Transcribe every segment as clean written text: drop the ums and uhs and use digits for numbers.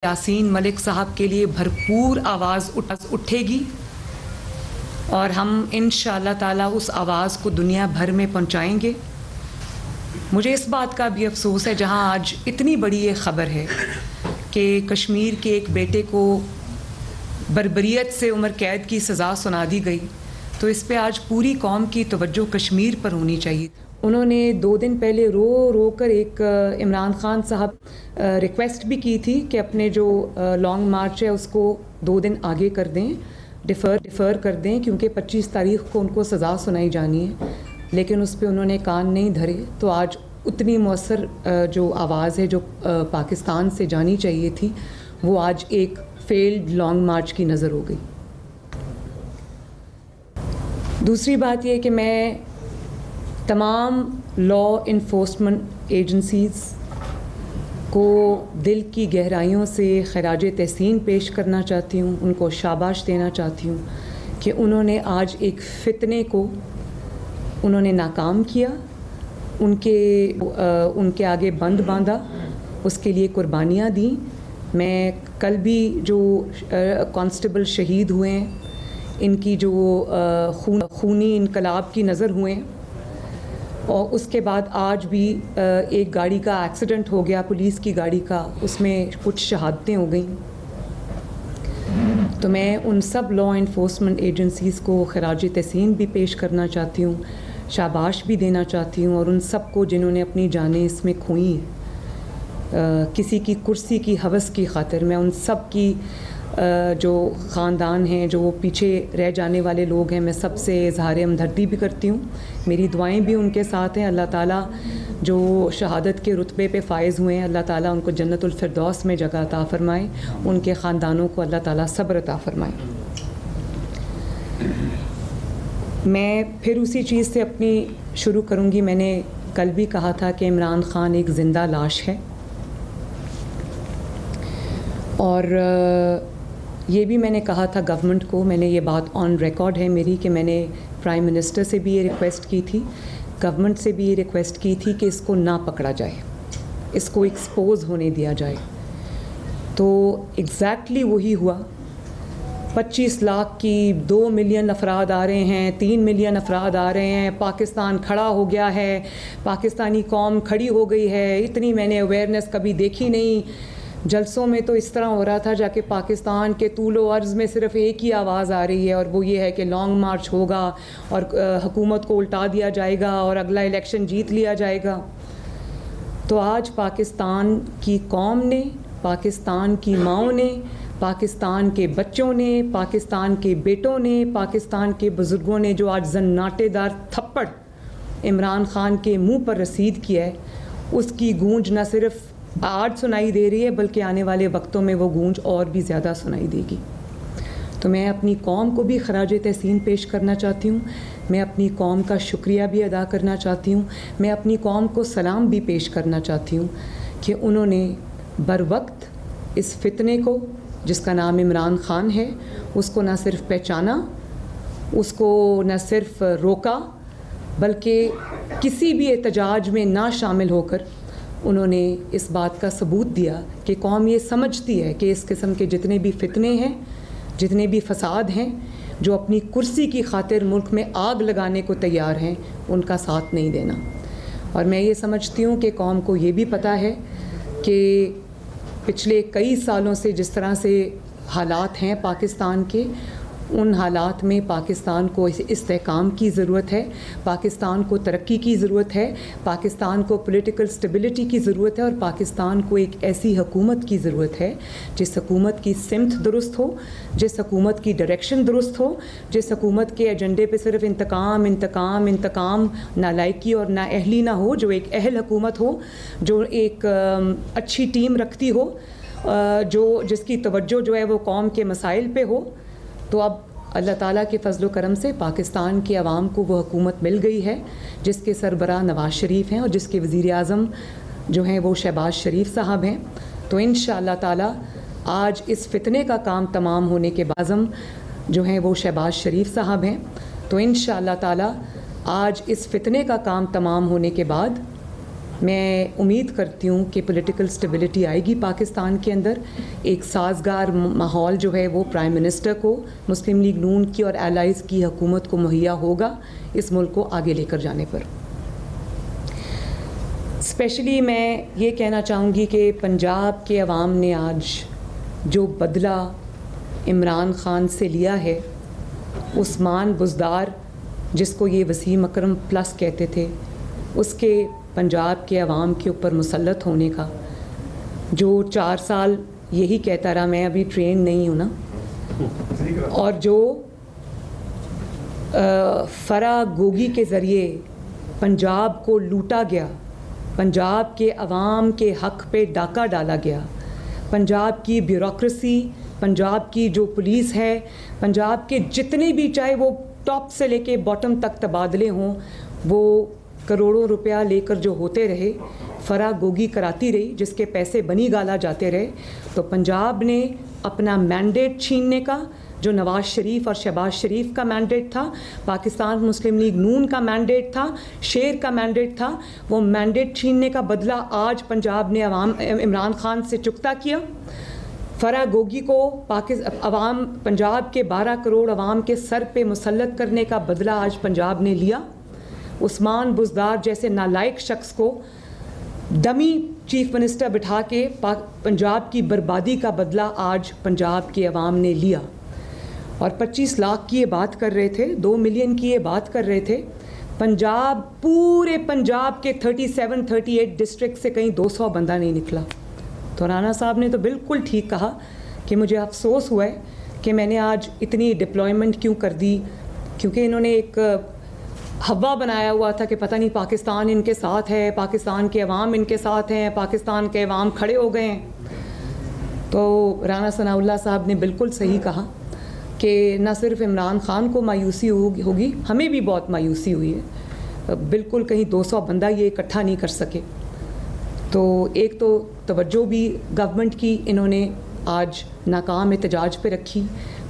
यासीन मलिक साहब के लिए भरपूर आवाज़ उठेगी और हम इंशाअल्लाह ताला उस आवाज़ को दुनिया भर में पहुंचाएंगे। मुझे इस बात का भी अफसोस है जहां आज इतनी बड़ी ये ख़बर है कि कश्मीर के एक बेटे को बर्बरियत से उम्र कैद की सज़ा सुना दी गई, तो इस पे आज पूरी कौम की तवज्जो कश्मीर पर होनी चाहिए। उन्होंने 2 दिन पहले रो कर एक इमरान खान साहब रिक्वेस्ट भी की थी कि अपने जो लॉन्ग मार्च है उसको 2 दिन आगे कर दें, डिफ़र कर दें, क्योंकि 25 तारीख़ को उनको सज़ा सुनाई जानी है, लेकिन उस पर उन्होंने कान नहीं धरे। तो आज उतनी मौसर जो आवाज़ है जो पाकिस्तान से जानी चाहिए थी, वो आज एक फेल्ड लॉन्ग मार्च की नज़र हो गई। दूसरी बात यह कि मैं तमाम लॉ इन्फोर्समेंट एजेंसीज़ को दिल की गहराइयों से खराज तहसीन पेश करना चाहती हूँ, उनको शाबाश देना चाहती हूँ कि उन्होंने आज एक फितने को उन्होंने नाकाम किया, उनके आगे बंद बांधा, उसके लिए कुर्बानियाँ दी। मैं कल भी जो कांस्टेबल शहीद हुए हैं, इनकी जो खूनी इनकलाब की नज़र हुए हैं, और उसके बाद आज भी एक गाड़ी का एक्सीडेंट हो गया, पुलिस की गाड़ी का, उसमें कुछ शहादतें हो गई। तो मैं उन सब लॉ इन्फोर्समेंट एजेंसीज़ को खराज तहसीन भी पेश करना चाहती हूँ, शाबाश भी देना चाहती हूँ, और उन सब को जिन्होंने अपनी जानें इसमें खोई हैं किसी की कुर्सी की हवस की खातिर। मैं उन सब की जो ख़ानदान हैं, जो पीछे रह जाने वाले लोग हैं, मैं सबसे इज़हार हमदर्दी भी करती हूँ। मेरी दुआएं भी उनके साथ हैं। अल्लाह ताला जो शहादत के रुतबे पे फ़ाइज़ हुए हैं, अल्लाह ताला उनको जन्नतुल फिरदौस में जगह अता फ़रमाए, उनके ख़ानदानों को अल्लाह ताला सब्र अता फ़रमाए। मैं फिर उसी चीज़ से अपनी शुरू करूँगी। मैंने कल भी कहा था कि इमरान ख़ान एक ज़िंदा लाश है, और ये भी मैंने कहा था गवर्नमेंट को, मैंने ये बात ऑन रिकॉर्ड है मेरी कि मैंने प्राइम मिनिस्टर से भी ये रिक्वेस्ट की थी, गवर्नमेंट से भी ये रिक्वेस्ट की थी कि इसको ना पकड़ा जाए, इसको एक्सपोज होने दिया जाए। तो एग्जैक्टली वही हुआ। 25 लाख की 2 मिलियन अफराद आ रहे हैं, 3 मिलियन अफराद आ रहे हैं, पाकिस्तान खड़ा हो गया है, पाकिस्तानी कौम खड़ी हो गई है। इतनी मैंने अवेयरनेस कभी देखी नहीं। जलसों में तो इस तरह हो रहा था जाके पाकिस्तान के तूलो अर्ज़ में सिर्फ एक ही आवाज़ आ रही है, और वो ये है कि लॉन्ग मार्च होगा और हुकूमत को उल्टा दिया जाएगा और अगला इलेक्शन जीत लिया जाएगा। तो आज पाकिस्तान की कौम ने, पाकिस्तान की माओं ने, पाकिस्तान के बच्चों ने, पाकिस्तान के बेटों ने, पाकिस्तान के बुज़ुर्गों ने जो आज जन्नाटेदार थप्पड़ इमरान ख़ान के मुँह पर रसीद किया है, उसकी गूंज न सिर्फ आज सुनाई दे रही है, बल्कि आने वाले वक्तों में वो गूंज और भी ज़्यादा सुनाई देगी। तो मैं अपनी कौम को भी खराज तहसीन पेश करना चाहती हूँ, मैं अपनी कौम का शुक्रिया भी अदा करना चाहती हूँ, मैं अपनी कौम को सलाम भी पेश करना चाहती हूँ कि उन्होंने बर वक्त इस फितने को, जिसका नाम इमरान ख़ान है, उसको न सिर्फ पहचाना, उसको न सिर्फ रोका, बल्कि किसी भी एहतजाज में ना शामिल होकर उन्होंने इस बात का सबूत दिया कि कौम ये समझती है कि इस किस्म के जितने भी फितने हैं, जितने भी फसाद हैं, जो अपनी कुर्सी की खातिर मुल्क में आग लगाने को तैयार हैं, उनका साथ नहीं देना। और मैं ये समझती हूँ कि कौम को ये भी पता है कि पिछले कई सालों से जिस तरह से हालात हैं पाकिस्तान के, उन हालात में पाकिस्तान को इस्तेहकाम की ज़रूरत है, पाकिस्तान को तरक्की की ज़रूरत है, पाकिस्तान को पॉलिटिकल स्टेबिलिटी की ज़रूरत है, और पाकिस्तान को एक ऐसी हुकूमत की ज़रूरत है जिस हुकूमत की सिमत दुरुस्त हो, जिस हुकूमत की डायरेक्शन दुरुस्त हो, जिस हुकूमत के एजेंडे पे सिर्फ इंतकाम इंतकाम इंतकाम, नालायकी और नाअहली ना हो, जो एक अहल हुकूमत हो, जो एक अच्छी टीम रखती हो, जिसकी तवज्जो जो है वो कौम के मसाइल पे हो। तो अब अल्लाह ताला के फ़ज़ल व करम से पाकिस्तान की आवाम को वो हुकूमत मिल गई है जिसके सरबराह नवाज़ शरीफ हैं और जिसके वज़ीर आज़म जो हैं वो शहबाज शरीफ साहब हैं। तो इंशाअल्लाह ताला आज इस फितने का काम तमाम होने के बाद आज़म जो हैं वो शहबाज शरीफ साहब हैं। तो इंशाअल्लाह ताला आज इस फितने का काम तमाम होने के बाद मैं उम्मीद करती हूँ कि पॉलिटिकल स्टेबिलिटी आएगी पाकिस्तान के अंदर। एक साजगार माहौल जो है वो प्राइम मिनिस्टर को, मुस्लिम लीग नून की और एलाइज़ की हुकूमत को मुहैया होगा इस मुल्क को आगे लेकर जाने पर। स्पेशली मैं ये कहना चाहूँगी कि पंजाब के अवाम ने आज जो बदला इमरान ख़ान से लिया है, उस्मान बुज़दार जिसको ये वसीम अकरम प्लस कहते थे, उसके पंजाब के अवाम के ऊपर मुसल्लत होने का, जो 4 साल यही कहता रहा मैं अभी ट्रेन नहीं हूँ ना, और जो फरा गोगी के ज़रिए पंजाब को लूटा गया, पंजाब के अवाम के हक़ पे डाका डाला गया, पंजाब की ब्यूरोक्रेसी, पंजाब की जो पुलिस है, पंजाब के जितने भी चाहे वो टॉप से लेके बॉटम तक तबादले हों, वो करोड़ों रुपया लेकर जो होते रहे, फरा गोगी कराती रही, जिसके पैसे बनी गाला जाते रहे। तो पंजाब ने अपना मैंडेट छीनने का, जो नवाज़ शरीफ और शहबाज शरीफ का मैंडेट था, पाकिस्तान मुस्लिम लीग नून का मैंडेट था, शेर का मैंडेट था, वो मैंडेट छीनने का बदला आज पंजाब ने इमरान ख़ान से चुकता किया। फरा गोगी को अवाम, पंजाब के 12 करोड़ अवाम के सर पे मुसल्लत करने का बदला आज पंजाब ने लिया। उस्मान बुज़दार जैसे नालायक शख्स को डमी चीफ मिनिस्टर बिठा के पंजाब की बर्बादी का बदला आज पंजाब के अवाम ने लिया। और 25 लाख की ये बात कर रहे थे, 2 मिलियन की ये बात कर रहे थे। पंजाब, पूरे पंजाब के 37-38 डिस्ट्रिक्ट से कहीं 200 बंदा नहीं निकला। तो राणा साहब ने तो बिल्कुल ठीक कहा कि मुझे अफसोस हुआ है कि मैंने आज इतनी डिप्लॉयमेंट क्यों कर दी, क्योंकि इन्होंने एक हवा बनाया हुआ था कि पता नहीं पाकिस्तान इनके साथ है, पाकिस्तान के अवाम इनके साथ हैं, पाकिस्तान के अवाम खड़े हो गए हैं। तो राणा सनाउल्लाह साहब ने बिल्कुल सही कहा कि न सिर्फ इमरान ख़ान को मायूसी होगी, हमें भी बहुत मायूसी हुई है। बिल्कुल कहीं 200 बंदा ये इकट्ठा नहीं कर सके। तो एक तो तवज्जो भी गवर्नमेंट की इन्होंने आज नाकाम एहतजाज पे रखी,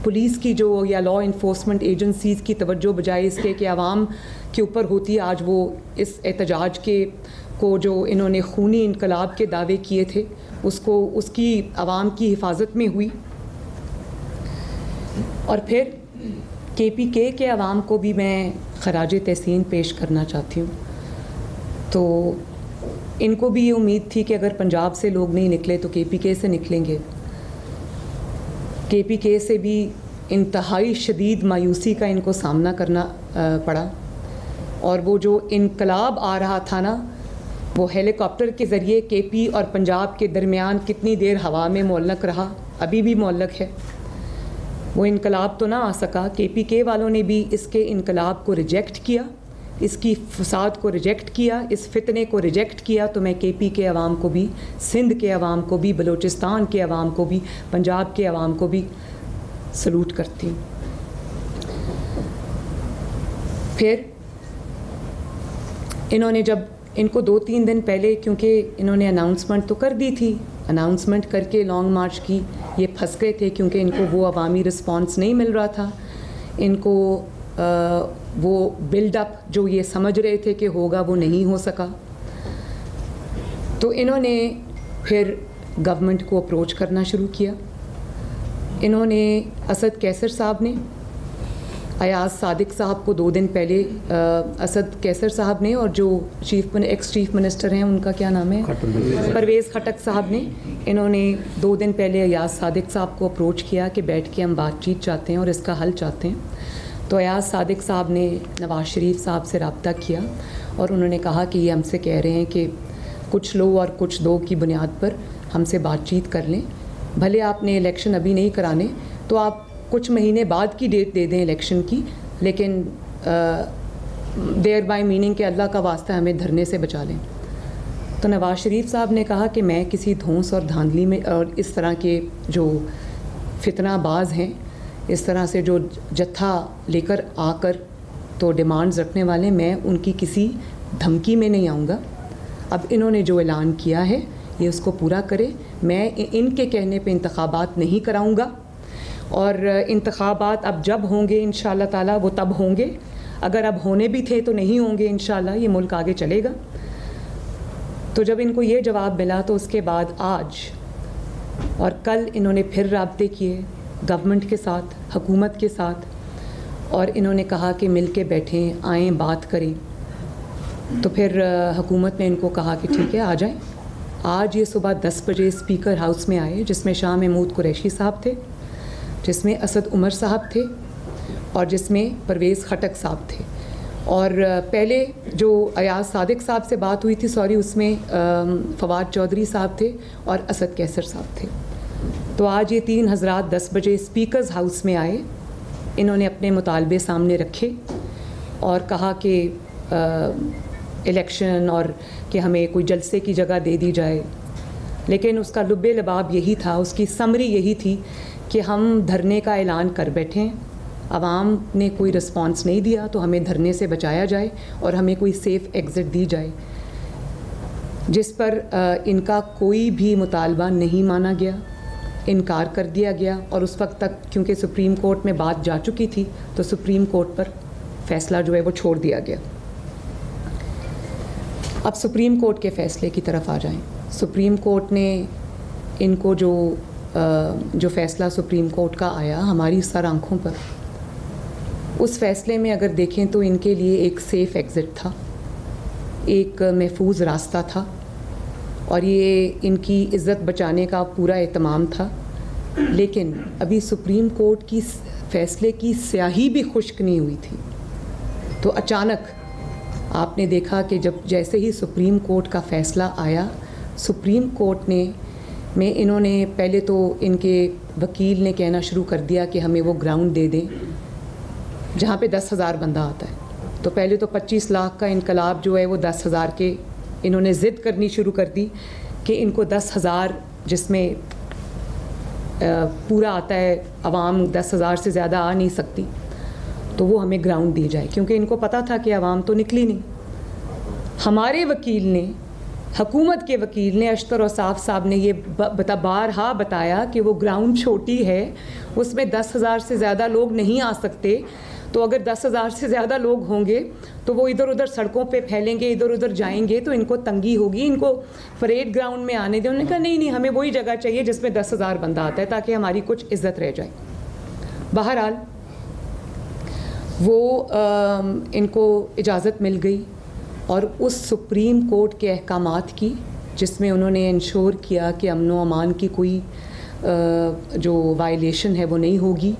पुलिस की जो या लॉ इन्फोर्समेंट एजेंसीज़ की तवज्जो बजाय इसके कि आवाम के ऊपर होती, आज वो इस एहतजाज को जो इन्होंने खूनी इनकलाब के दावे किए थे उसको, उसकी आवाम की हिफाजत में हुई। और फिर KPK के अवाम को भी मैं खराज तहसीन पेश करना चाहती हूँ। तो इनको भी ये उम्मीद थी कि अगर पंजाब से लोग नहीं निकले तो KPK से निकलेंगे। KPK से भी इंतहाई शदीद मायूसी का इनको सामना करना पड़ा। और वो जो इनकलाब आ रहा था ना, वो हेलीकॉप्टर के ज़रिए KP और पंजाब के दरमियान कितनी देर हवा में मुअल्लक़ रहा, अभी भी मुअल्लक़ है। वो इनकलाब तो ना आ सका। KPK वालों ने भी इसके इनकलाब को रिजेक्ट किया, इसकी फसाद को रिजेक्ट किया, इस फितने को रिजेक्ट किया। तो मैं KP के अवाम को भी, सिंध के अवाम को भी, बलूचिस्तान के अवाम को भी, पंजाब के अवाम को भी सलूट करती हूँ। फिर इन्होंने जब इनको 2-3 दिन पहले, क्योंकि इन्होंने अनाउंसमेंट तो कर दी थी, अनाउंसमेंट करके लॉन्ग मार्च की, ये फंस गए थे क्योंकि इनको वो अवामी रिस्पॉन्स नहीं मिल रहा था। इनको वो बिल्डअप जो ये समझ रहे थे कि होगा वो नहीं हो सका। तो इन्होंने फिर गवर्नमेंट को अप्रोच करना शुरू किया। इन्होंने असद कैसर साहब ने, अयाज सादिक साहब को 2 दिन पहले, असद कैसर साहब ने, और जो एक्स चीफ मिनिस्टर हैं उनका क्या नाम है, परवेज़ खटक साहब ने, इन्होंने 2 दिन पहले अयाज सादिक साहब को अप्रोच किया कि बैठ के हम बातचीत चाहते हैं और इसका हल चाहते हैं। तो अयाज सादिक साहब ने नवाज़ शरीफ साहब से रब्ता किया और उन्होंने कहा कि ये हमसे कह रहे हैं कि कुछ लो और कुछ दो की बुनियाद पर हमसे बातचीत कर लें। भले आपने इलेक्शन अभी नहीं कराने तो आप कुछ महीने बाद की डेट दे दें इलेक्शन की, लेकिन देयर बाय मीनिंग के अल्लाह का वास्ता हमें धरने से बचा लें। तो नवाज़ शरीफ साहब ने कहा कि मैं किसी धौंस और धांधली में और इस तरह के जो फितनाबाज हैं, इस तरह से जो जत्था लेकर आकर तो डिमांड्स रखने वाले, मैं उनकी किसी धमकी में नहीं आऊँगा। अब इन्होंने जो ऐलान किया है ये उसको पूरा करे। मैं इनके कहने पे इंतखाबात नहीं कराऊँगा और इंतखाबात अब जब होंगे इंशाअल्लाह ताला वो तब होंगे। अगर अब होने भी थे तो नहीं होंगे इंशाअल्लाह, ये मुल्क आगे चलेगा। तो जब इनको ये जवाब मिला तो उसके बाद आज और कल इन्होंने फिर राब्ते किए गवर्नमेंट के साथ, हुकूमत के साथ, और इन्होंने कहा कि मिल के बैठें, आएँ, बात करें। तो फिर हुकूमत ने इनको कहा कि ठीक है, आ जाएं। आज ये सुबह 10 बजे स्पीकर हाउस में आए, जिसमें शाह महमूद कुरैशी साहब थे, जिसमें असद उमर साहब थे और जिसमें परवेज़ खटक साहब थे। और पहले जो अयाज सादिक साहब से बात हुई थी, उसमें फवाद चौधरी साहब थे और असद कैसर साहब थे। तो आज ये 3 हज़रात 10 बजे स्पीकर्स हाउस में आए। इन्होंने अपने मुतालबे सामने रखे और कहा कि इलेक्शन और कि हमें कोई जलसे की जगह दे दी जाए। लेकिन उसका लुब्बे लबाब यही था, उसकी समरी यही थी कि हम धरने का ऐलान कर बैठे, आवाम ने कोई रिस्पांस नहीं दिया तो हमें धरने से बचाया जाए और हमें कोई सेफ़ एग्ज़िट दी जाए, जिस पर इनका कोई भी मुतालबा नहीं माना गया, इनकार कर दिया गया। और उस वक्त तक क्योंकि सुप्रीम कोर्ट में बात जा चुकी थी तो सुप्रीम कोर्ट पर फ़ैसला जो है वो छोड़ दिया गया। अब सुप्रीम कोर्ट के फ़ैसले की तरफ आ जाएं। सुप्रीम कोर्ट ने इनको जो फ़ैसला सुप्रीम कोर्ट का आया हमारी सर आँखों पर, उस फ़ैसले में अगर देखें तो इनके लिए एक सेफ़ एग्ज़िट था, एक महफूज रास्ता था और ये इनकी इज़्ज़त बचाने का पूरा एहतमाम था। लेकिन अभी सुप्रीम कोर्ट की फ़ैसले की स्याही भी खुश्क नहीं हुई थी। तो अचानक आपने देखा कि जैसे ही सुप्रीम कोर्ट का फ़ैसला आया, सुप्रीम कोर्ट में इन्होंने पहले तो इनके वकील ने कहना शुरू कर दिया कि हमें वो ग्राउंड दे दें जहाँ पे 10,000 बंदा आता है। तो पहले तो 25 लाख का इनकलाब जो है वो 10,000 के इन्होंने ज़िद करनी शुरू कर दी कि इनको 10,000 जिसमें पूरा आता है, आवाम 10,000 से ज़्यादा आ नहीं सकती, तो वो हमें ग्राउंड दी जाए, क्योंकि इनको पता था कि आवाम तो निकली नहीं। हमारे वकील ने, हुकूमत के वकील ने, अशतर औसाफ साहब ने ये बारहा बताया कि वो ग्राउंड छोटी है, उसमें 10,000 से ज़्यादा लोग नहीं आ सकते। तो अगर 10,000 से ज़्यादा लोग होंगे तो वो इधर उधर सड़कों पे फैलेंगे, इधर उधर जाएंगे तो इनको तंगी होगी, इनको परेड ग्राउंड में आने दें। उन्होंने कहा नहीं, हमें वही जगह चाहिए जिसमें 10,000 बंदा आता है ताकि हमारी कुछ इज़्ज़त रह जाए। बहरहाल वो इनको इजाज़त मिल गई और उस सुप्रीम कोर्ट के अहकामात की, जिसमें उन्होंने इंश्योर किया कि अमन व अमान की कोई जो वायलेशन है वो नहीं होगी,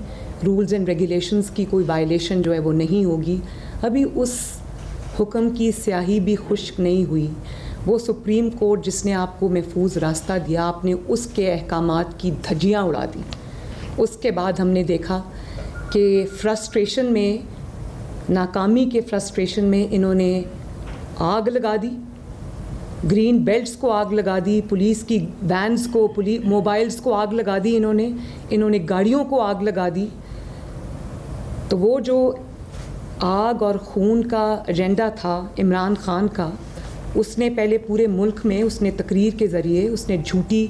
रूल्स एंड रेगुलेशंस की कोई वायलेशन जो है वो नहीं होगी, अभी उस हुक्म की स्याही भी खुश्क नहीं हुई। वो सुप्रीम कोर्ट जिसने आपको महफूज रास्ता दिया, आपने उसके अहकामात की धज्जियाँ उड़ा दी। उसके बाद हमने देखा कि फ्रस्ट्रेशन में, नाकामी के फ्रस्ट्रेशन में इन्होंने आग लगा दी, ग्रीन बेल्ट्स को आग लगा दी, पुलिस की वैन्स को, मोबाइल्स को आग लगा दी, इन्होंने गाड़ियों को आग लगा दी। तो वो जो आग और खून का एजेंडा था इमरान खान का, उसने पहले पूरे मुल्क में उसने तकरीर के ज़रिए, उसने झूठी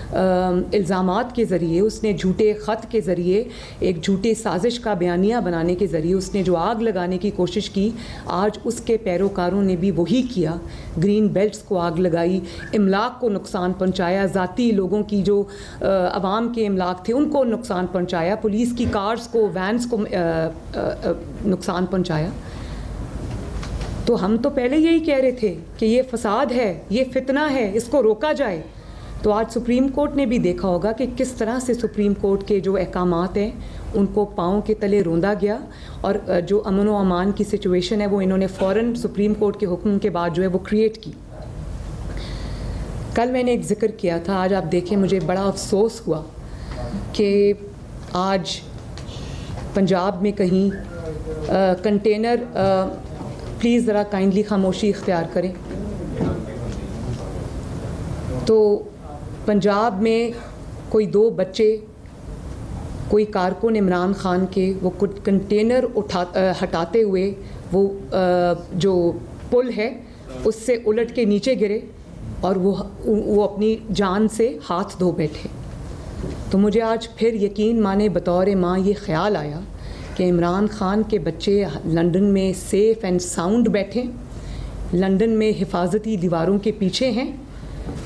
इल्ज़ामात के ज़रिए, उसने झूठे ख़त के ज़रिए, एक झूठे साजिश का बयानिया बनाने के ज़रिए उसने जो आग लगाने की कोशिश की, आज उसके पैरोकारों ने भी वही किया। ग्रीन बेल्ट्स को आग लगाई, इमलाक को नुकसान पहुंचाया, ज़ाती लोगों की जो अवाम के इमलाक थे उनको नुकसान पहुंचाया, पुलिस की कार्स को, वैन्स को नुकसान पहुंचाया। तो हम तो पहले यही कह रहे थे कि ये फसाद है, ये फितना है, इसको रोका जाए। तो आज सुप्रीम कोर्ट ने भी देखा होगा कि किस तरह से सुप्रीम कोर्ट के जो अहकामात हैं उनको पाँव के तले रोंदा गया और जो अमन व अमान की सिचुएशन है वो इन्होंने फ़ौरन सुप्रीम कोर्ट के हुक्म के बाद जो है वो क्रिएट की। कल मैंने एक ज़िक्र किया था, आज आप देखें मुझे बड़ा अफसोस हुआ कि आज पंजाब में कहीं कंटेनर, प्लीज़ ज़रा काइंडली खामोशी इख्तियार करें। तो पंजाब में कोई 2 बच्चे, कोई कारकुन इमरान खान के, वो कुछ कंटेनर हटाते हुए वो जो पुल है उससे उलट के नीचे गिरे और वो अपनी जान से हाथ धो बैठे। तो मुझे आज फिर यकीन माने बतौर माँ ये ख्याल आया कि इमरान खान के बच्चे लंदन में सेफ़ एंड साउंड बैठे, लंदन में हिफाजती दीवारों के पीछे हैं,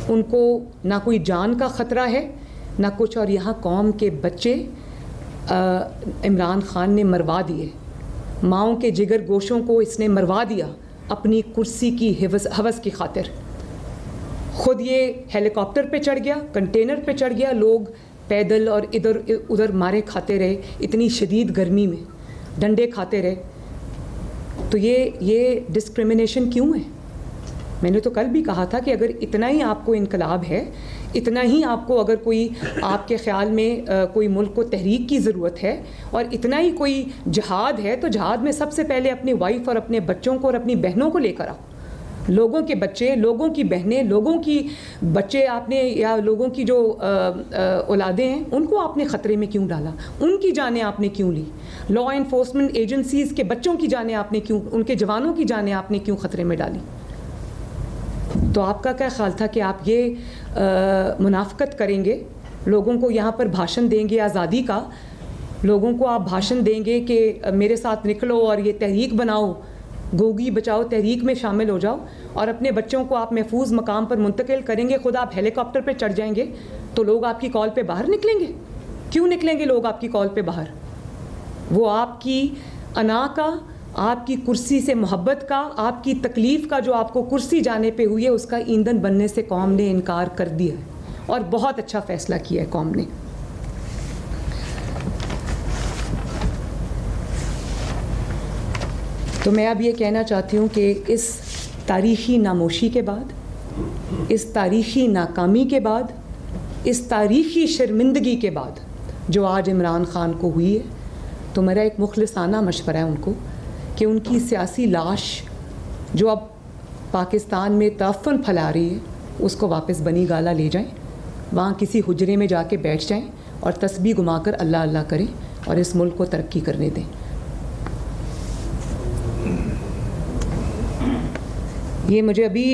उनको ना कोई जान का ख़तरा है ना कुछ, और यहाँ कौम के बच्चे इमरान खान ने मरवा दिए, माओं के जिगर गोशों को इसने मरवा दिया अपनी कुर्सी की हवस की खातिर। ख़ुद ये हेलीकॉप्टर पे चढ़ गया, कंटेनर पे चढ़ गया, लोग पैदल और इधर उधर मारे खाते रहे, इतनी शदीद गर्मी में डंडे खाते रहे। तो ये डिस्क्रिमिनेशन क्यों है? मैंने तो कल भी कहा था कि अगर इतना ही आपको इनकलाब है, इतना ही आपको अगर कोई आपके ख़्याल में कोई मुल्क को तहरीक की ज़रूरत है और इतना ही कोई जहाद है, तो जहाद में सबसे पहले अपनी वाइफ और अपने बच्चों को और अपनी बहनों को लेकर आओ। लोगों के बच्चे, लोगों की बहनें, लोगों की बच्चे आपने या लोगों की जो औलादें हैं उनको आपने ख़तरे में क्यों डाला? उनकी जानें आपने क्यों ली? लॉ एनफोर्समेंट एजेंसीज़ के बच्चों की जानें आपने क्यों, उनके जवानों की जानें आपने क्यों ख़तरे में डाली? तो आपका क्या ख्याल था कि आप ये मुनाफ़क़त करेंगे, लोगों को यहाँ पर भाषण देंगे आज़ादी का, लोगों को आप भाषण देंगे कि मेरे साथ निकलो और ये तहरीक बनाओ, गोगी बचाओ तहरीक में शामिल हो जाओ, और अपने बच्चों को आप महफूज मकाम पर मुंतकिल करेंगे, खुद आप हेलीकॉप्टर पर चढ़ जाएंगे, तो लोग आपकी कॉल पे बाहर निकलेंगे? क्यों निकलेंगे लोग आपकी कॉल पे बाहर? वो आपकी अना का, आपकी कुर्सी से मोहब्बत का, आपकी तकलीफ़ का जो आपको कुर्सी जाने पे हुई है, उसका ईंधन बनने से कौम ने इनकार कर दिया है, और बहुत अच्छा फ़ैसला किया है कौम ने। तो मैं अब ये कहना चाहती हूँ कि इस तारीख़ी नामोशी के बाद, इस तारीख़ी नाकामी के बाद, इस तारीख़ी शर्मिंदगी के बाद जो आज इमरान ख़ान को हुई है, तो मेरा एक मुखलिसाना मशवरा है उनको कि उनकी सियासी लाश जो अब पाकिस्तान में तअफ़्फ़ुन फैला रही है, उसको वापस बनी गाला ले जाएं, वहाँ किसी हुजरे में जाके बैठ जाएं और तस्बीह घुमाकर अल्लाह अल्लाह करें और इस मुल्क को तरक्की करने दें। ये मुझे अभी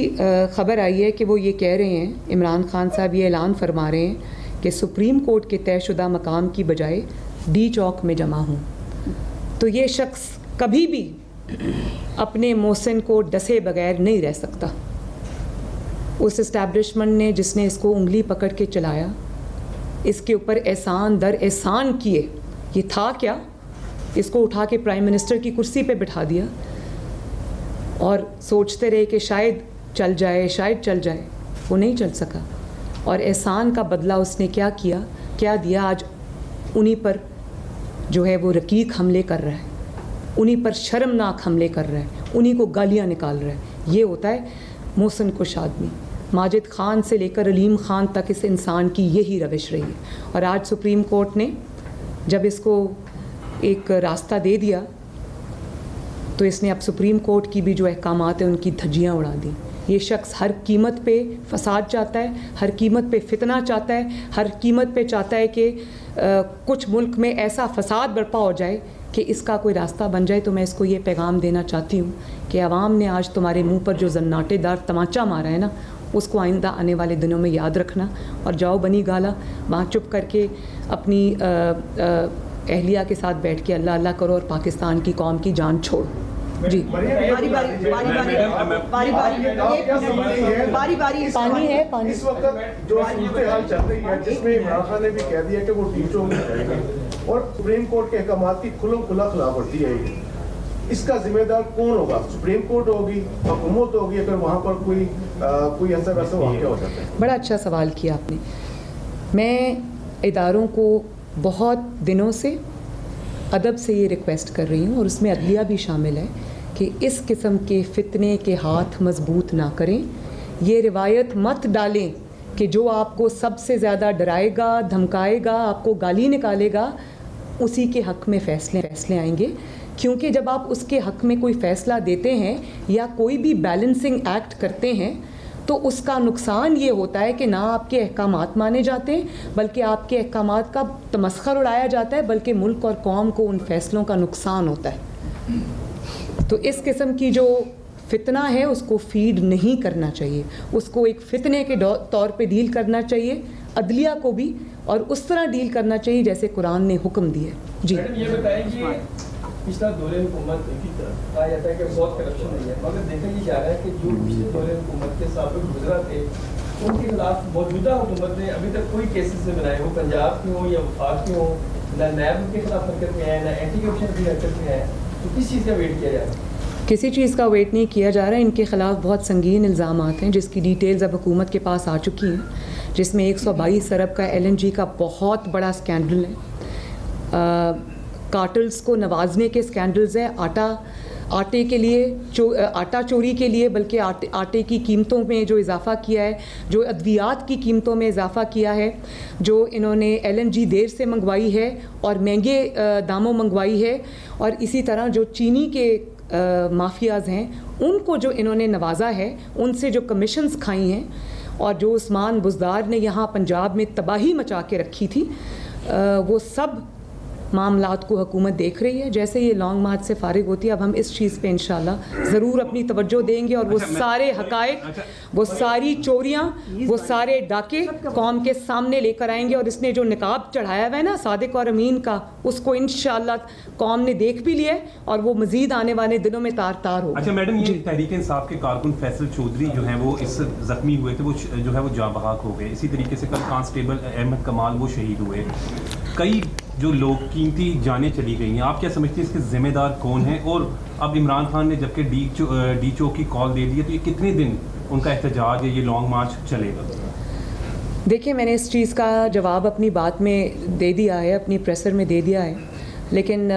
ख़बर आई है कि वो ये कह रहे हैं, इमरान खान साहब ये ऐलान फरमा रहे हैं कि सुप्रीम कोर्ट के तयशुदा मकाम की बजाय डी चौक में जमा हूँ। तो ये शख्स कभी भी अपने मोहसिन को डसे बगैर नहीं रह सकता। उस इस्टेब्लिशमेंट ने जिसने इसको उंगली पकड़ के चलाया, इसके ऊपर एहसान दर एहसान किए, ये था क्या? इसको उठा के प्राइम मिनिस्टर की कुर्सी पे बिठा दिया और सोचते रहे कि शायद चल जाए, शायद चल जाए। वो नहीं चल सका, और एहसान का बदला उसने क्या किया, क्या दिया? आज उन्हीं पर जो है वो रकीक हमले कर रहा है, उन्हीं पर शर्मनाक हमले कर रहा है, उन्हीं को गालियाँ निकाल रहा है। ये होता है मोहसिन कुश आदमी। माजिद ख़ान से लेकर अलीम ख़ान तक इस इंसान की यही रविश रही है। और आज सुप्रीम कोर्ट ने जब इसको एक रास्ता दे दिया, तो इसने अब सुप्रीम कोर्ट की भी जो अहकामात है उनकी धज्जियाँ उड़ा दी। ये शख्स हर कीमत पे फसाद चाहता है, हर कीमत पे फितना चाहता है, हर कीमत पे चाहता है कि कुछ मुल्क में ऐसा फसाद बर्पा हो जाए कि इसका कोई रास्ता बन जाए। तो मैं इसको ये पैगाम देना चाहती हूँ कि आवाम ने आज तुम्हारे मुंह पर जो जन्नाटेदार तमाचा मारा है ना, उसको आइंदा आने वाले दिनों में याद रखना, और जाओ बनी गाला, वहाँ चुप करके अपनी अहलिया के साथ बैठ के अल्लाह अल्लाह करो और पाकिस्तान की कौम की जान छोड़ो। जी, बारी बारी पानी है, पानी। इस वक्त जो सूरत-ए-हाल चल रही है, जिसमें इमरान खान ने भी कह दिया कि वो डी-चौक में जाएंगे और सुप्रीम कोर्ट के अहकामात की खुला खिलाफवर्जी है, इसका जिम्मेदार कौन होगा? सुप्रीम कोर्ट होगी, हुकूमत होगी, अगर वहाँ पर कोई ऐसा वैसा वाक़या हो जाता है? बड़ा अच्छा सवाल किया आपने। मैं इदारों को बहुत दिनों से अदब से ये रिक्वेस्ट कर रही हूँ, और उसमें अदलिया भी शामिल है, कि इस किस्म के फितने के हाथ मजबूत ना करें। ये रिवायत मत डालें कि जो आपको सबसे ज़्यादा डराएगा, धमकाएगा, आपको गाली निकालेगा, उसी के हक़ में फ़ैसले आएंगे। क्योंकि जब आप उसके हक़ में कोई फ़ैसला देते हैं या कोई भी बैलेंसिंग एक्ट करते हैं, तो उसका नुकसान ये होता है कि ना आपके अहकामात माने जाते हैं, बल्कि आपके अहकामात का तमस्खर उड़ाया जाता है, बल्कि मुल्क और कौम को उन फैसलों का नुकसान होता है। तो इस किस्म की जो फितना है उसको फीड नहीं करना चाहिए, उसको एक फितने के तौर पे डील करना चाहिए। अदलिया को भी और उस तरह डील करना चाहिए जैसे कुरान ने हुक्म दिया। जी मैडम ये बताएंगे, पिछला दौरे हुकूमत की तरफ कहा जाता है कि बहुत करप्शन नहीं है, मगर देखा ये जा रहा है कि जो पिछले दौरे हुकूमत के साबिक गुजरा थे उनके खिलाफ मौजूदा हुकूमत ने अभी तक कोई केसेस नहीं बनाए, वो पंजाब के हों या वफाक के हों, ना नैब के खिलाफ हरकत में है, ना एंटी करप्शन की हरकत में है। तो किस चीज़ का वेट किया जा रहा है? किसी चीज़ का वेट नहीं किया जा रहा है। इनके ख़िलाफ़ बहुत संगीन इल्ज़ामात हैं जिसकी डिटेल्स अब हुकूमत के पास आ चुकी हैं, जिसमें 122 अरब का LNG का बहुत बड़ा स्कैंडल है, कार्टल्स को नवाजने के स्कैंडल्स हैं, आटे के लिए आटा चोरी के लिए, बल्कि आटे की कीमतों में जो इजाफ़ा किया है, जो अद्वियात की कीमतों में इजाफ़ा किया है, जो इन्होंने LNG देर से मंगवाई है और महंगे दामों मंगवाई है, और इसी तरह जो चीनी के माफियाज़ हैं उनको जो इन्होंने नवाजा है, उनसे जो कमीशंस खाई हैं, और जो उस्मान बुज़दार ने यहाँ पंजाब में तबाही मचा के रखी थी, वो सब मामलात को हुकूमत देख रही है। जैसे ये लॉन्ग मार्च से फारिग होती है, अब हम इस चीज़ पे इंशाल्लाह ज़रूर अपनी तवज्जो देंगे, और वो सारे हकायक, वो सारी चोरियाँ, वो सारे डाके कौम के सामने लेकर आएंगे। और इसने जो निकाब चढ़ाया हुआ है ना सादिक और अमीन का, उसको इंशाल्लाह कौम ने देख भी लिया है, और वो मज़ीद आने वाले दिनों में तार तार होगा। अच्छा मैडम, ये तहरीक इंसाफ के कारकुन फैसल चौधरी जो हैं वो इस जख्मी हुए थे, वो जो है वो जाँ बहक हो गए। इसी तरीके से कल कांस्टेबल अहमद कमाल वो शहीद हुए। कई जो लोग कीमती जानें चली गई हैं, आप क्या समझते हैं इसके ज़िम्मेदार कौन हैं? और अब इमरान खान ने जबकि डी चो की कॉल दे दी है, तो ये कितने दिन उनका एहतजाज है, ये लॉन्ग मार्च चलेगा? देखिए, मैंने इस चीज़ का जवाब अपनी बात में दे दिया है, अपनी प्रेसर में दे दिया है, लेकिन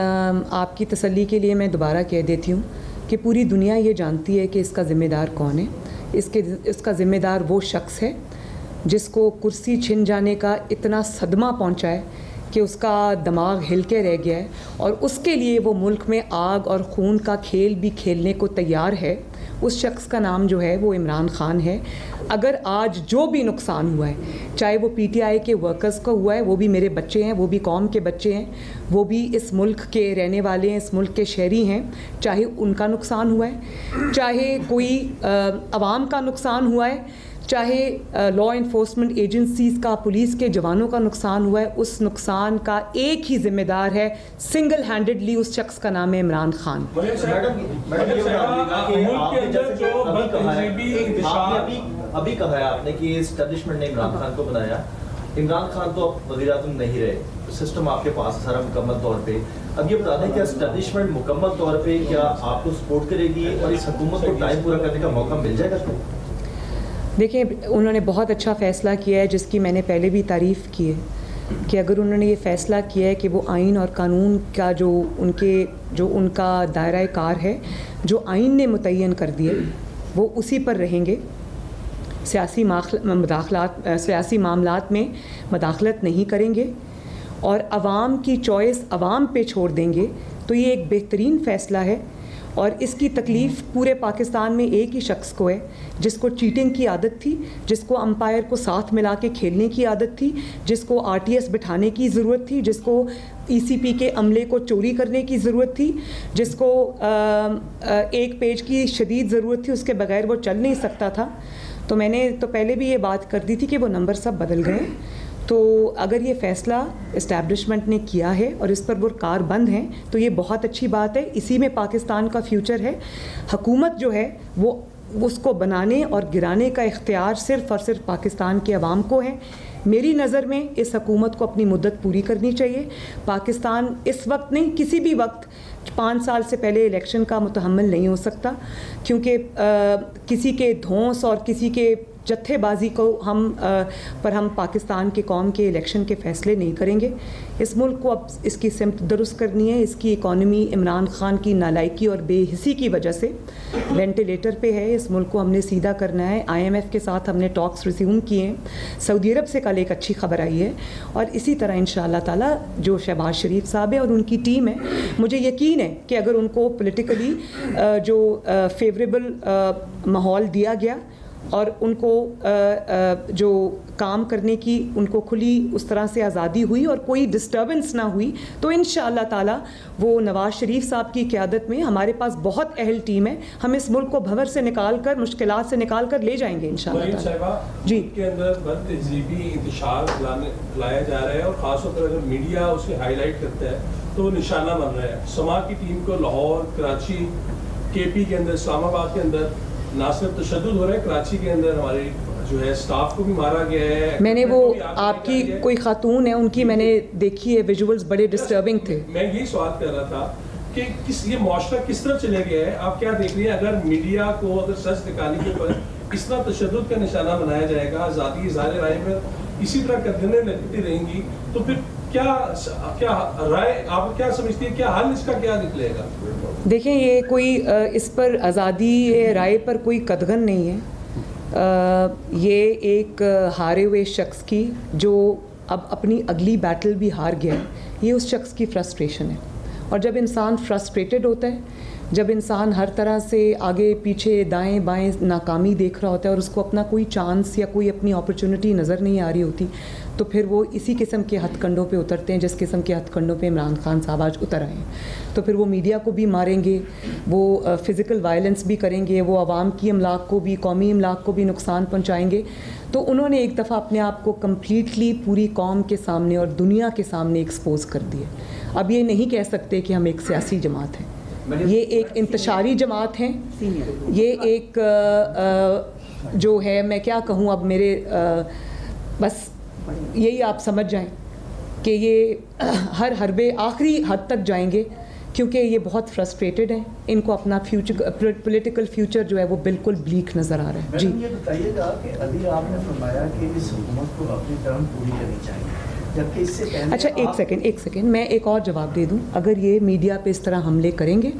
आपकी तसल्ली के लिए मैं दोबारा कह देती हूँ कि पूरी दुनिया ये जानती है कि इसका ज़िम्मेदार कौन है। इसका ज़िम्मेदार वो शख्स है जिसको कुर्सी छिन जाने का इतना सदमा पहुँचा है कि उसका दिमाग हिल के रह गया है, और उसके लिए वो मुल्क में आग और खून का खेल भी खेलने को तैयार है। उस शख्स का नाम जो है वो इमरान खान है। अगर आज जो भी नुकसान हुआ है, चाहे वो PTI के वर्कर्स का हुआ है, वो भी मेरे बच्चे हैं, वो भी कौम के बच्चे हैं, वो भी इस मुल्क के रहने वाले हैं, इस मुल्क के शहरी हैं, चाहे उनका नुकसान हुआ है, चाहे कोई अवाम का नुकसान हुआ है, चाहे लॉ इन्फोर्समेंट एजेंसीज़ का, पुलिस के जवानों का नुकसान हुआ है, उस नुकसान का एक ही ज़िम्मेदार है सिंगल हैंडेडली, उस शख्स का नाम है इमरान खान। अभी कहा है आपने कि एस्टेब्लिशमेंट ने इमरान खान को बनाया। इमरान खान तो अब वज़ीर-ए-आज़म नहीं रहे, सिस्टम आपके पास है सारा मुकम्मल तौर पे। अब ये बता दें कि एस्टेब्लिशमेंट मुकम्मल तौर पे क्या आपको सपोर्ट करेगी और इस हुकूमत को टाइम पूरा करने का मौका मिल जाएगा? देखिए, उन्होंने बहुत अच्छा फ़ैसला किया है, जिसकी मैंने पहले भी तारीफ़ की है, कि अगर उन्होंने ये फ़ैसला किया है कि वो आइन और कानून का जो उनका दायरा कार है, जो आइन ने मुतय्यन कर दिए, वो उसी पर रहेंगे। सियासी मामलात में मदाखलत नहीं करेंगे और आवाम की चॉइस आवाम पे छोड़ देंगे, तो ये एक बेहतरीन फ़ैसला है। और इसकी तकलीफ़ पूरे पाकिस्तान में एक ही शख्स को है, जिसको चीटिंग की आदत थी, जिसको अंपायर को साथ मिला के खेलने की आदत थी, जिसको RTS बिठाने की ज़रूरत थी, जिसको ECP के अमले को चोरी करने की ज़रूरत थी, जिसको एक पेज की शदीद ज़रूरत थी, उसके बगैर वो चल नहीं सकता था। तो मैंने तो पहले भी ये बात कर दी थी कि वो नंबर सब बदल गए। तो अगर ये फ़ैसला इस्टेब्लिशमेंट ने किया है और इस पर वो कारबंद हैं, तो ये बहुत अच्छी बात है। इसी में पाकिस्तान का फ्यूचर है। हुकूमत जो है वो उसको बनाने और गिराने का इख्तियार सिर्फ़ और सिर्फ पाकिस्तान के अवाम को है। मेरी नज़र में इस हुकूमत को अपनी मुद्दत पूरी करनी चाहिए। पाकिस्तान इस वक्त नहीं, किसी भी वक्त 5 साल से पहले इलेक्शन का मुतहम्मिल नहीं हो सकता, क्योंकि किसी के धौंस और किसी के जत्थेबाजी को हम पाकिस्तान के कौम के इलेक्शन के फ़ैसले नहीं करेंगे। इस मुल्क को अब इसकी सिमत दुरुस्त करनी है। इसकी इकॉनमी इमरान खान की नालायकी और बेहिसी की वजह से वेंटिलेटर पे है। इस मुल्क को हमने सीधा करना है। IMF के साथ हमने टॉक्स रिज्यूम किए हैं। सऊदी अरब से कल एक अच्छी खबर आई है, और इसी तरह इंशाअल्लाह ताला जो शहबाज शरीफ साहब है और उनकी टीम है, मुझे यकीन है कि अगर उनको पॉलिटिकली जो फेवरेबल माहौल दिया गया और उनको जो काम करने की उनको खुली उस तरह से आज़ादी हुई और कोई डिस्टर्बेंस ना हुई, तो इंशाअल्लाह ताला वो नवाज़ शरीफ साहब की क़यादत में हमारे पास बहुत अहल टीम है, हम इस मुल्क को भंवर से निकाल कर, मुश्किलात से निकाल कर ले जाएंगे इंशाअल्लाह ताला। जी के अंदर बदतहजीबी इंतशार फैलाया जा रहा है और ख़ासतौर पर अगर मीडिया उसे हाईलाइट करता है तो निशाना बन रहा है। समा की टीम को लाहौर, कराची, KP के अंदर, इस्लामाबाद के अंदर ना सिर्फ तशद्दुद हो रहा है, कराची के अंदर हमारे जो है स्टाफ को भी मारा गया है। मैंने वो आपकी कोई खातून है उनकी मैंने देखी है, विजुअल्स बड़े डिस्टर्बिंग थे। मैं यही सवाल कर रहा था कि ये माशरा किस तरह चले गया है, आप क्या देख रही हैं? अगर मीडिया को अगर सच निकालने के ऊपर इस तरह तशद्दुद का निशाना बनाया जाएगा, आज़ादी इज़हार राय पर इसी तरह कदमें लगती रहेंगी, तो फिर क्या राय आप क्या समझती है, क्या हल इसका क्या निकलेगा? देखें, ये कोई इस पर आज़ादी राय पर कोई कदगन नहीं है। ये एक हारे हुए शख्स की जो अब अपनी अगली बैटल भी हार गया है, ये उस शख्स की फ्रस्ट्रेशन है। और जब इंसान फ्रस्ट्रेटेड होता है, जब इंसान हर तरह से आगे पीछे दाएं बाएं नाकामी देख रहा होता है और उसको अपना कोई चांस या कोई अपनी अपॉर्चुनिटी नज़र नहीं आ रही होती, तो फिर वो इसी किस्म के हथकंडों पे उतरते हैं जिस किस्म के हथकंडों पे इमरान खान साहब आज उतर आए हैं। तो फिर वो मीडिया को भी मारेंगे, वो फ़िज़िकल वायलेंस भी करेंगे, वो आवाम की अमलाक को भी, कौमी अमलाक को भी नुकसान पहुँचाएँगे। तो उन्होंने एक दफ़ा अपने आप को कम्प्लीटली पूरी कौम के सामने और दुनिया के सामने एक्सपोज कर दिए। अब ये नहीं कह सकते कि हम एक सियासी जमात हैं, ये एक इंतशारी जमात हैं, ये एक जो है, मैं क्या कहूँ अब मेरे बस यही आप समझ जाएं कि ये हर हरबे आखिरी हद तक जाएंगे, क्योंकि ये बहुत फ्रस्ट्रेटेड हैं। इनको अपना फ्यूचर, पॉलिटिकल फ्यूचर जो है वो बिल्कुल ब्लीक नज़र आ रहा है। जी, ये बताइएगा कि अभी आपने फरमाया कि इस हुकूमत को अपनी टर्म पूरी करनी चाहिए, जबकि इससे पहले अच्छा एक सेकंड मैं एक और जवाब दे दूं। अगर ये मीडिया पे इस तरह हमले करेंगे,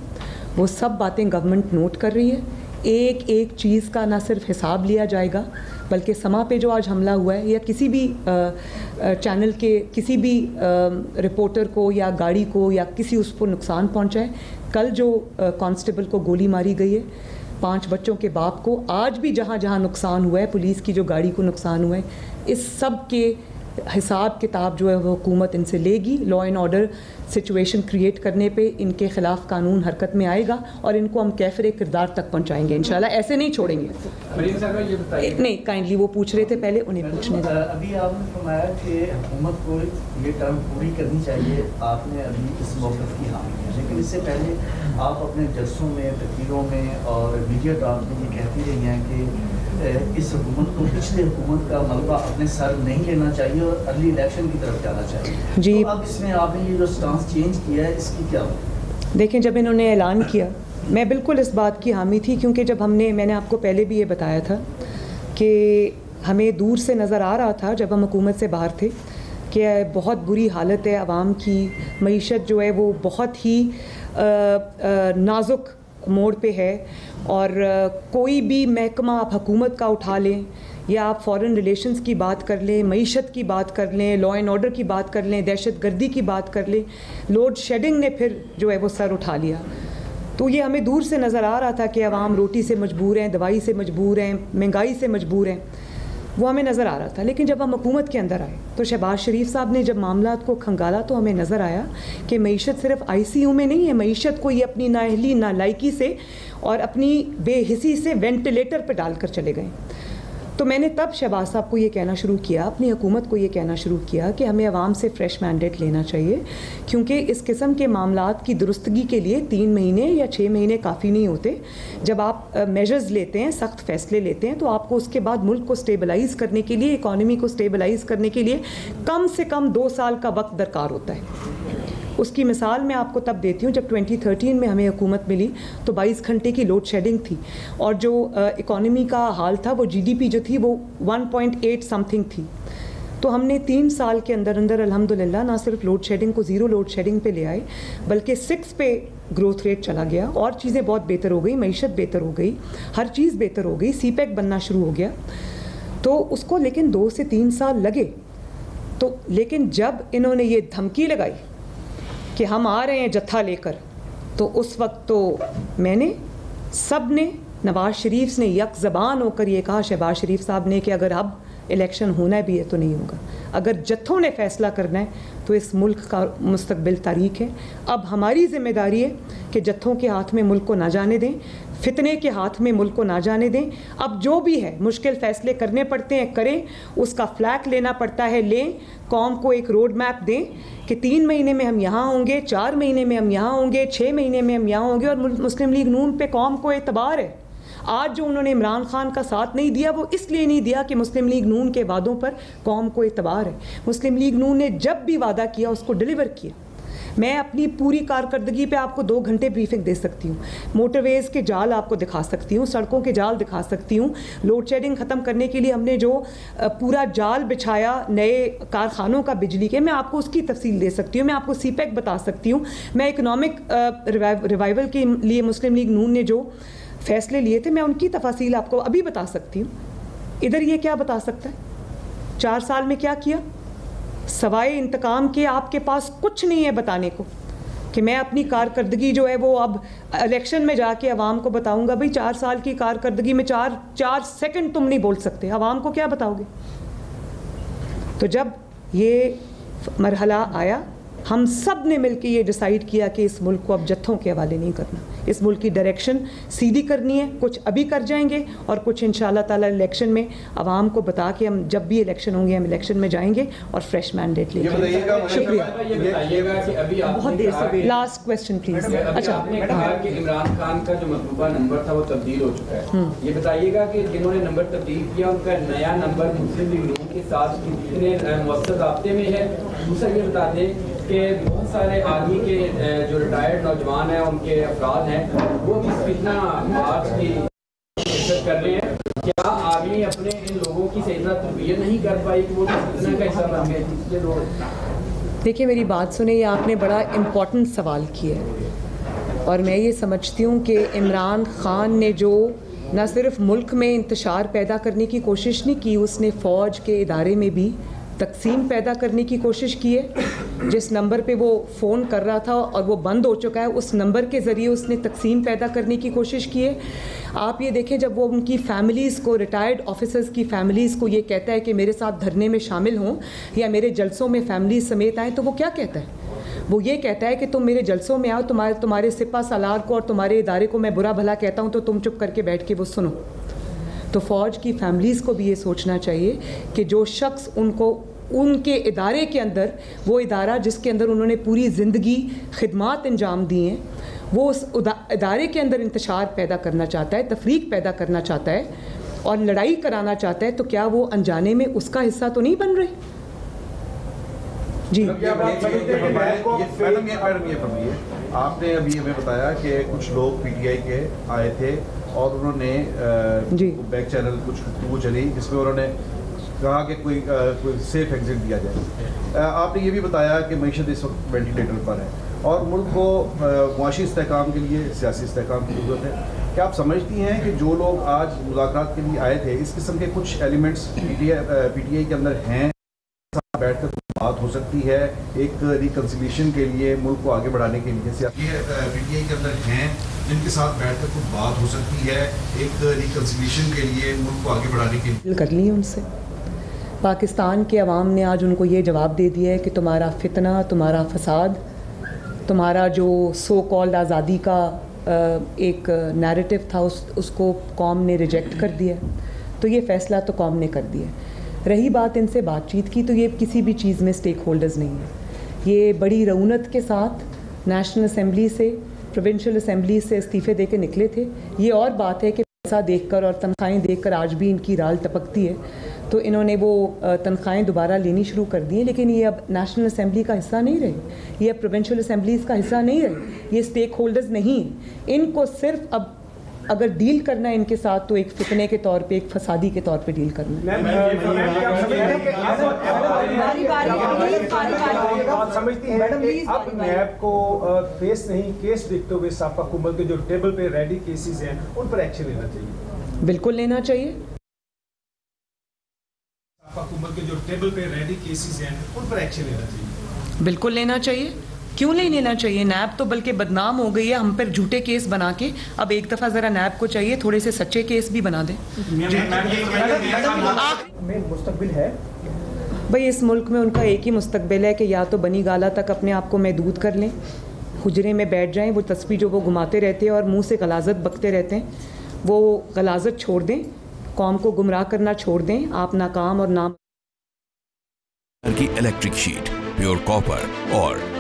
वो सब बातें गवर्नमेंट नोट कर रही है, एक एक चीज़ का ना सिर्फ हिसाब लिया जाएगा, बल्कि समा पे जो आज हमला हुआ है या किसी भी चैनल के किसी भी रिपोर्टर को या गाड़ी को या किसी उस पर नुकसान पहुंचा है, कल जो कांस्टेबल को गोली मारी गई है, 5 बच्चों के बाप को, आज भी जहाँ जहाँ नुकसान हुआ है, पुलिस की जो गाड़ी को नुकसान हुआ है, इस सब के हिसाब किताब जो है वो हुकूमत इनसे लेगी। Law and order situation create करने पे इनके ख़िलाफ़ कानून हरकत में आएगा और इनको हम कैफरे किरदार तक पहुंचाएंगे इंशाल्लाह, ऐसे नहीं छोड़ेंगे। नहीं, काइंडली वो पूछ रहे थे, पहले उन्हें पूछने दें। अभी आपने फरमाया कि हुकूमत को ये टर्म पूरी करनी चाहिए, आपने अभी इस मौक़िफ़ की हामी है, लेकिन इससे पहले आप अपने जलसों में, तकरीरों में और मीडिया टॉक में ये कहती रही हैं कि इस हुकूमत को पिछले हुकूमत का मलबा अपने सर नहीं लेना चाहिए और अर्ली इलेक्शन की तरफ जाना चाहिए। जी, तो अब इसमें आपने ये जो स्टांस चेंज किया है, इसकी क्या हो? देखें, जब इन्होंने ऐलान किया, मैं बिल्कुल इस बात की हामी थी, क्योंकि जब मैंने आपको पहले भी ये बताया था कि हमें दूर से नज़र आ रहा था जब हम हुकूमत से बाहर थे कि बहुत बुरी हालत है आवाम की, मईशत जो है वो बहुत ही नाजुक मोड़ पे है, और कोई भी महकमा आप हुकूमत का उठा लें या आप फॉरेन रिलेशंस की बात कर लें, मईशत की बात कर लें, लॉ एंड ऑर्डर की बात कर लें, दहशतगर्दी की बात कर लें, लोड शेडिंग ने फिर जो है वो सर उठा लिया। तो ये हमें दूर से नज़र आ रहा था कि अवाम रोटी से मजबूर हैं, दवाई से मजबूर हैं, महंगाई से मजबूर हैं, वो हमें नज़र आ रहा था। लेकिन जब हम हुकूमत के अंदर आए तो शहबाज शरीफ साहब ने जब मामलात को खंगाला तो हमें नज़र आया कि मईशत सिर्फ ICU में नहीं है, मईशत को ये अपनी नाअहली नालायकी से और अपनी बेहिसी से वेंटिलेटर पर डाल कर चले गए। तो मैंने तब शहबाज साहब को ये कहना शुरू किया, अपनी हुकूमत को ये कहना शुरू किया कि हमें आवाम से फ़्रेश मैंडेट लेना चाहिए, क्योंकि इस किस्म के मामलात की दुरुस्तगी के लिए 3 महीने या 6 महीने काफ़ी नहीं होते। जब आप मेजर्स लेते हैं, सख्त फ़ैसले लेते हैं, तो आपको उसके बाद मुल्क को स्टेबलाइज़ करने के लिए, इकॉनमी को स्टेबलाइज़ करने के लिए कम से कम 2 साल का वक्त दरकार होता है। उसकी मिसाल मैं आपको तब देती हूँ, जब 2013 में हमें हुकूमत मिली तो 22 घंटे की लोड शेडिंग थी, और जो इकॉनमी का हाल था, वो GDP जो थी वो 1.8 समथिंग थी। तो हमने 3 साल के अंदर अंदर अल्हम्दुलिल्लाह ना सिर्फ लोड शेडिंग को 0 लोड शेडिंग पे ले आए, बल्कि 6 पे ग्रोथ रेट चला गया, और चीज़ें बहुत बेहतर हो गई, मईशत बेहतर हो गई, हर चीज़ बेहतर हो गई, CPEC बनना शुरू हो गया। तो उसको लेकिन 2 से 3 साल लगे। तो लेकिन जब इन्होंने ये धमकी लगाई कि हम आ रहे हैं जत्था लेकर, तो उस वक्त तो मैंने, सब ने, नवाज शरीफ ने यक ज़बान होकर ये कहा, शहबाज शरीफ साहब ने, कि अगर अब इलेक्शन होना भी है तो नहीं होगा। अगर जत्थों ने फ़ैसला करना है तो इस मुल्क का मुस्तकबिल तारीख है। अब हमारी ज़िम्मेदारी है कि जत्थों के हाथ में मुल्क को ना जाने दें, फितने के हाथ में मुल्क को ना जाने दें। अब जो भी है मुश्किल फ़ैसले करने पड़ते हैं, करें, उसका फ्लैग लेना पड़ता है, लें, कौम को एक रोड मैप दें कि 3 महीने में हम यहाँ होंगे, 4 महीने में हम यहाँ होंगे, 6 महीने में हम यहाँ होंगे। और मुस्लिम लीग नून पे कौम को एतबार है। आज जो उन्होंने इमरान खान का साथ नहीं दिया, वो इसलिए नहीं दिया कि मुस्लिम लीग नून के वादों पर कौम को एतबार है। मुस्लिम लीग नून ने जब भी वादा किया उसको डिलीवर किया। मैं अपनी पूरी कारकर्दगी पे आपको 2 घंटे ब्रीफिंग दे सकती हूँ। मोटरवेज़ के जाल आपको दिखा सकती हूँ, सड़कों के जाल दिखा सकती हूँ। लोड शेडिंग ख़त्म करने के लिए हमने जो पूरा जाल बिछाया नए कारखानों का बिजली के, मैं आपको उसकी तफसील दे सकती हूँ। मैं आपको सीपैक बता सकती हूँ। मैं इकनॉमिक रिवाइवल के लिए मुस्लिम लीग नून ने जो फ़ैसले लिए थे, मैं उनकी तफासील आपको अभी बता सकती हूँ। इधर ये क्या बता सकता है 4 साल में क्या किया? सवाए इंतकाम के आपके पास कुछ नहीं है बताने को कि मैं अपनी कारकर्दगी जो है वो अब इलेक्शन में जाके अवाम को बताऊंगा। भाई 4 साल की कारकर्दगी में 4 सेकंड तुम नहीं बोल सकते, अवाम को क्या बताओगे? तो जब ये मरहला आया, हम सब ने मिलकर ये डिसाइड किया कि इस मुल्क को अब जत्थों के हवाले नहीं करना। इस मुल्क की डायरेक्शन सीधी करनी है। कुछ अभी कर जाएंगे और कुछ इंशाल्लाह ताला इलेक्शन में आवाम को बता के, हम जब भी इलेक्शन होंगे हम इलेक्शन में जाएंगे और फ्रेश मैंडेट लेंगे। शुक्रिया। बहुत देर से लास्ट क्वेश्चन प्लीज। अच्छा, आपने कहा कि इमरान खान का जो मतलूबा नंबर था वो तब्दील हो चुका है। ये बताइएगा कि जिन्होंने नंबर तब्दील किया उनका नया नंबर मुस्लिम लीग नून के साथ कितने मुअस्सस राब्ते में है? दूसरा ये बता दें कि बहुत सारे आर्मी के जो रिटायर्ड नौजवान हैं, उनके अफराद हैं, वो इस फितना मार्च की शिरकत कर रहे हैं। क्या आर्मी अपने इन लोगों की सही तरह तरबियत नहीं कर पाई कि वो फितना का हिस्सा बन गए? देखिए, मेरी बात सुने, ये आपने बड़ा इम्पोर्टेंट सवाल किया है और मैं ये समझती हूँ कि इमरान खान ने जो न सिर्फ मुल्क में इंतशार पैदा करने की कोशिश नहीं की, उसने फ़ौज के इदारे में भी तकसीम पैदा करने की कोशिश की है। जिस नंबर पे वो फ़ोन कर रहा था और वो बंद हो चुका है, उस नंबर के ज़रिए उसने तकसीम पैदा करने की कोशिश की है। आप ये देखें, जब वो उनकी फ़ैमिलीज़ को, रिटायर्ड ऑफिसर्स की फ़ैमिलीज़ को ये कहता है कि मेरे साथ धरने में शामिल हों या मेरे जलसों में फ़ैमिली समेत आएँ, तो वो क्या कहता है? वो ये कहता है कि तुम मेरे जलसों में आओ, तुम्हारे सिपा सालार को और तुम्हारे इदारे को मैं बुरा भला कहता हूँ तो तुम चुप करके बैठ के वो सुनो। तो फ़ौज की फ़ैमिलीज़ को भी ये सोचना चाहिए कि जो शख्स उनको उनके इदारे के अंदर, वो इदारा जिसके अंदर उन्होंने पूरी ज़िंदगी खिदमात अंजाम दी हैं, वो उस इदारे के अंदर इंतशार पैदा करना चाहता है, तफरीक पैदा करना चाहता है और लड़ाई कराना चाहता है, तो क्या वो अनजाने में उसका हिस्सा तो नहीं बन रहे? जी मैडम ये आपने अभी हमें बताया कि कुछ लोग पीटीआई के आए थे और उन्होंने बैक चैनल कुछ गुफ्तगू चली जिसमें उन्होंने कहा कि कोई सेफ एग्जिट दिया जाए। आपने ये भी बताया कि मईशत इस वक्त वेंटिलेटर पर है और मुल्क को मुआशी इस्तेहकाम के लिए सियासी इस्तेहकाम की ज़रूरत है। क्या आप समझती हैं कि जो लोग आज मुज़ाकरात के लिए आए थे, इस किस्म के कुछ एलिमेंट्स पीटीआई के अंदर हैं, बैठ कर बात हो सकती है एक रिकन्सिलिएशन के लिए, मुल्क को आगे बढ़ाने के लिए? पीटीआई के अंदर हैं जिनके साथ बैठ कर कुछ बात हो सकती है एक रिकन्सिलिएशन के लिए, मुल्क को आगे बढ़ाने के लिए? कर ली उनसे। पाकिस्तान के अवाम ने आज उनको ये जवाब दे दिया है कि तुम्हारा फितना, तुम्हारा फसाद, तुम्हारा जो सो कॉल्ड आज़ादी का एक नैरेटिव था उसको कौम ने रिजेक्ट कर दिया। तो ये फ़ैसला तो कौम ने कर दिया। रही बात इनसे बातचीत की, तो ये किसी भी चीज़ में स्टेक होल्डर्स नहीं है। ये बड़ी रऊनत के साथ नेशनल असम्बली से, प्रोविंशियल असम्बली से इस्तीफ़े दे के निकले थे। ये और बात है कि पैसा देखकर और तनख्वाहें देखकर आज भी इनकी राल टपकती है, तो इन्होंने वो तनख्वाहें दोबारा लेनी शुरू कर दी हैं। लेकिन ये अब नेशनल असम्बली का हिस्सा नहीं रहे, ये अब प्रोविंशियल असम्बलीज़ का हिस्सा नहीं रहे, ये स्टेक होल्डर्स नहीं हैं। इनको सिर्फ अब अगर डील करना है इनके साथ तो एक फितने के तौर पे, एक फसादी के तौर पे डील करना है। आप नैब को फेस नहीं केस देखते हुए साफ़ हुकूमत के जो टेबल पे रेडी केसेस हैं उन पर एक्शन लेना चाहिए? बिल्कुल लेना चाहिए। हुकूमत के जो टेबल पे रेडी केसेस हैं उन पर एक्शन लेना चाहिए? बिल्कुल लेना चाहिए। क्यों नहीं लेना चाहिए? नैब तो बल्कि बदनाम हो गई है हम पर झूठे केस बना के। अब एक दफ़ा ज़रा नैब को चाहिए थोड़े से सच्चे केस भी बना दें। मुस्तकबिल है भाई इस मुल्क में उनका एक ही मुस्तकबिल है कि या तो बनी गाला तक अपने आप को महदूद कर लें, हुजरे में बैठ जाएं, वो तस्बीह जो वो घुमाते रहते हैं और मुंह से गलाजत बकते रहते हैं, वो गलाजत छोड़ दें, कौम को गुमराह करना छोड़ दें। आप नाकाम और नाम की इलेक्ट्रिक शीट, प्योर कॉपर और